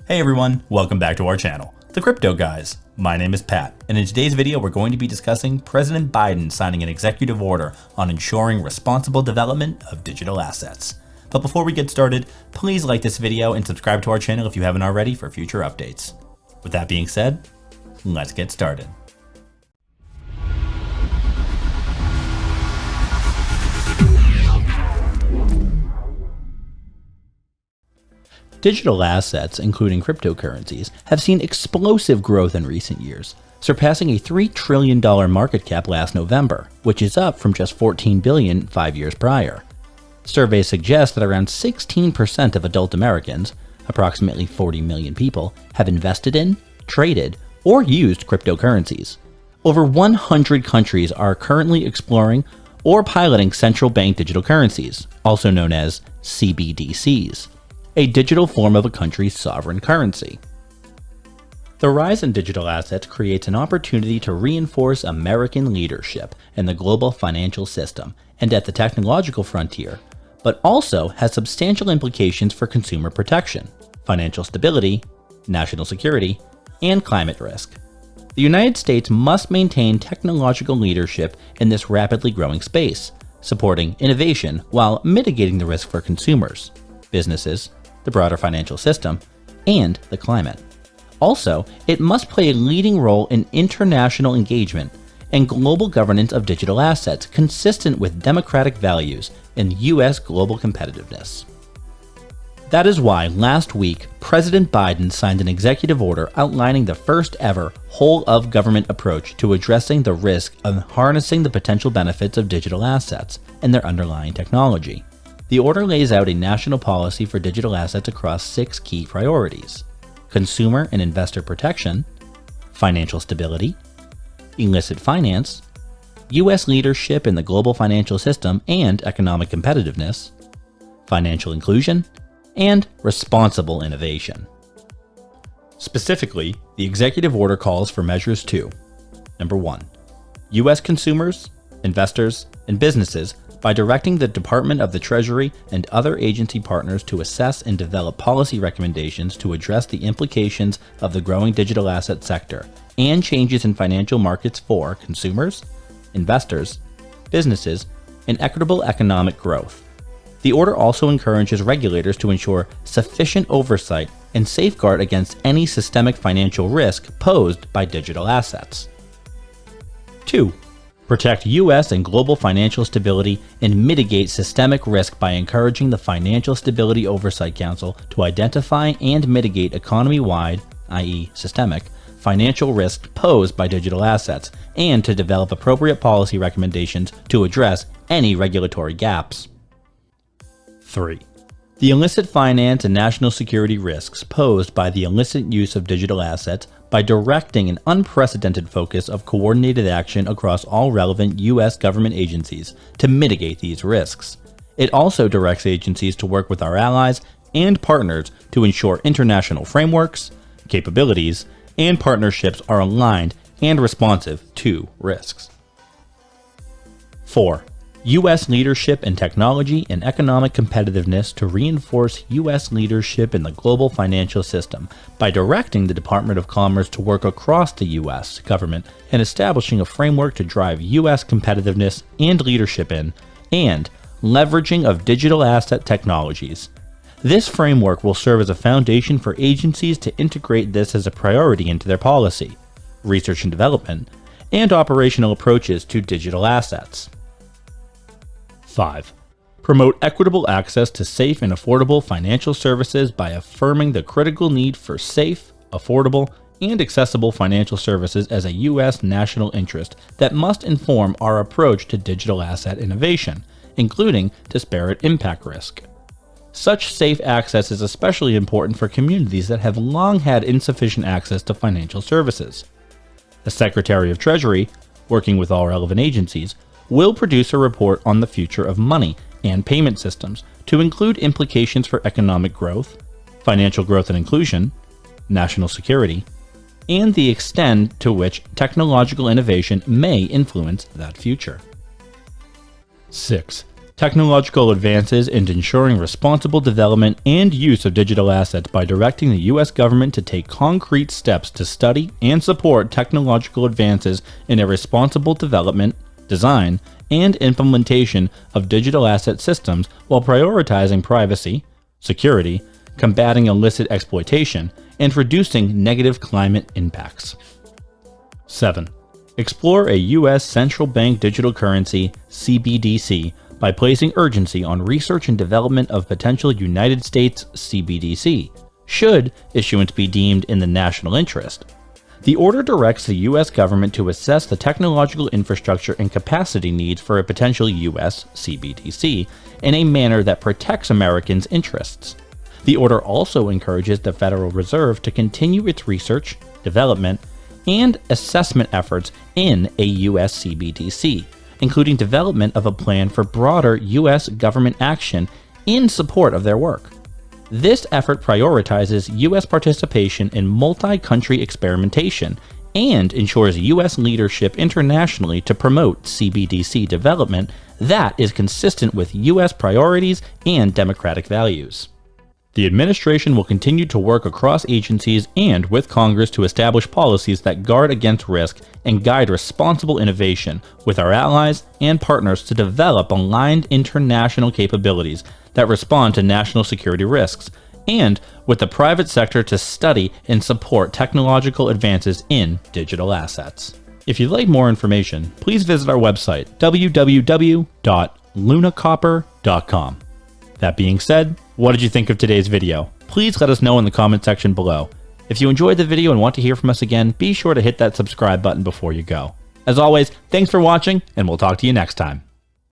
Hey everyone, welcome back to our channel, The Crypto Guys. My name is Pat, and in today's video we're going to be discussing President Biden signing an executive order on ensuring responsible development of digital assets. But before we get started, please like this video and subscribe to our channel if you haven't already for future updates. With that being said, let's get started. Digital assets, including cryptocurrencies, have seen explosive growth in recent years, surpassing a $3 trillion market cap last November, which is up from just $14 billion 5 years prior. Surveys suggest that around 16% of adult Americans, approximately 40 million people, have invested in, traded, or used cryptocurrencies. Over 100 countries are currently exploring or piloting central bank digital currencies, also known as CBDCs. A digital form of a country's sovereign currency. The rise in digital assets creates an opportunity to reinforce American leadership in the global financial system and at the technological frontier, but also has substantial implications for consumer protection, financial stability, national security, and climate risk. The United States must maintain technological leadership in this rapidly growing space, supporting innovation while mitigating the risk for consumers, businesses, the broader financial system, and the climate. Also, it must play a leading role in international engagement and global governance of digital assets consistent with democratic values and U.S. global competitiveness. That is why last week, President Biden signed an executive order outlining the first ever whole-of-government approach to addressing the risk of harnessing the potential benefits of digital assets and their underlying technology. The order lays out a national policy for digital assets across 6 key priorities: consumer and investor protection, financial stability, illicit finance, U.S. leadership in the global financial system and economic competitiveness, financial inclusion, and responsible innovation. Specifically, the executive order calls for measures to: Number 1. U.S. consumers, investors, and businesses by directing the Department of the Treasury and other agency partners to assess and develop policy recommendations to address the implications of the growing digital asset sector and changes in financial markets for consumers, investors, businesses, and equitable economic growth. The order also encourages regulators to ensure sufficient oversight and safeguard against any systemic financial risk posed by digital assets. 2. Protect U.S. and global financial stability and mitigate systemic risk by encouraging the Financial Stability Oversight Council to identify and mitigate economy-wide, i.e. systemic, financial risk posed by digital assets, and to develop appropriate policy recommendations to address any regulatory gaps. 3. The illicit finance and national security risks posed by the illicit use of digital assets by directing an unprecedented focus of coordinated action across all relevant U.S. government agencies to mitigate these risks. It also directs agencies to work with our allies and partners to ensure international frameworks, capabilities, and partnerships are aligned and responsive to risks. 4. U.S. leadership in technology and economic competitiveness to reinforce U.S. leadership in the global financial system by directing the Department of Commerce to work across the U.S. government and establishing a framework to drive U.S. competitiveness and leadership in, and leveraging of digital asset technologies. This framework will serve as a foundation for agencies to integrate this as a priority into their policy, research and development, and operational approaches to digital assets. 5. Promote equitable access to safe and affordable financial services by affirming the critical need for safe, affordable, and accessible financial services as a U.S. national interest that must inform our approach to digital asset innovation, including disparate impact risk. Such safe access is especially important for communities that have long had insufficient access to financial services. The Secretary of Treasury, working with all relevant agencies, will produce a report on the future of money and payment systems to include implications for economic growth, financial growth and inclusion, national security, and the extent to which technological innovation may influence that future. 6. technological advances and ensuring responsible development and use of digital assets by directing the U.S. government to take concrete steps to study and support technological advances in a responsible development, design, and implementation of digital asset systems while prioritizing privacy, security, combating illicit exploitation, and reducing negative climate impacts. 7. Explore a U.S. central bank digital currency, CBDC, by placing urgency on research and development of potential United States CBDC, should issuance be deemed in the national interest. The order directs the U.S. government to assess the technological infrastructure and capacity needs for a potential U.S. CBDC in a manner that protects Americans' interests. The order also encourages the Federal Reserve to continue its research, development, and assessment efforts in a U.S. CBDC, including development of a plan for broader U.S. government action in support of their work. This effort prioritizes U.S. participation in multi-country experimentation and ensures U.S. leadership internationally to promote CBDC development that is consistent with U.S. priorities and democratic values. The administration will continue to work across agencies and with Congress to establish policies that guard against risk and guide responsible innovation with our allies and partners to develop aligned international capabilities that respond to national security risks, and with the private sector to study and support technological advances in digital assets. If you'd like more information, please visit our website, www.lunacopper.com. That being said, what did you think of today's video? Please let us know in the comment section below. If you enjoyed the video and want to hear from us again, be sure to hit that subscribe button before you go. As always, thanks for watching, and we'll talk to you next time.